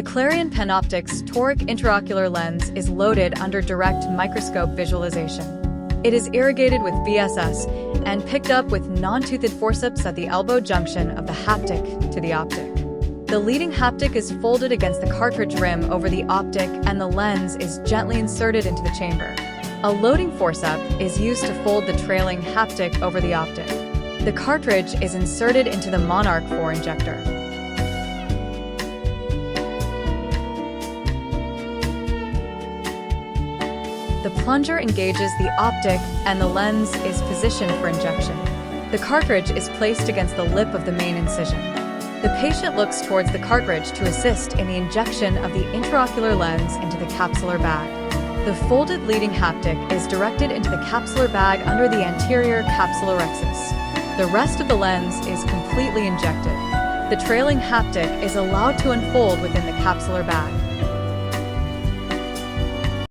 The Clareon Panoptix Toric intraocular lens is loaded under direct microscope visualization. It is irrigated with VSS and picked up with non-toothed forceps at the elbow junction of the haptic to the optic. The leading haptic is folded against the cartridge rim over the optic, and the lens is gently inserted into the chamber. A loading forcep is used to fold the trailing haptic over the optic. The cartridge is inserted into the Monarch IV injector. The plunger engages the optic and the lens is positioned for injection. The cartridge is placed against the lip of the main incision. The patient looks towards the cartridge to assist in the injection of the intraocular lens into the capsular bag. The folded leading haptic is directed into the capsular bag under the anterior capsulorhexis. The rest of the lens is completely injected. The trailing haptic is allowed to unfold within the capsular bag.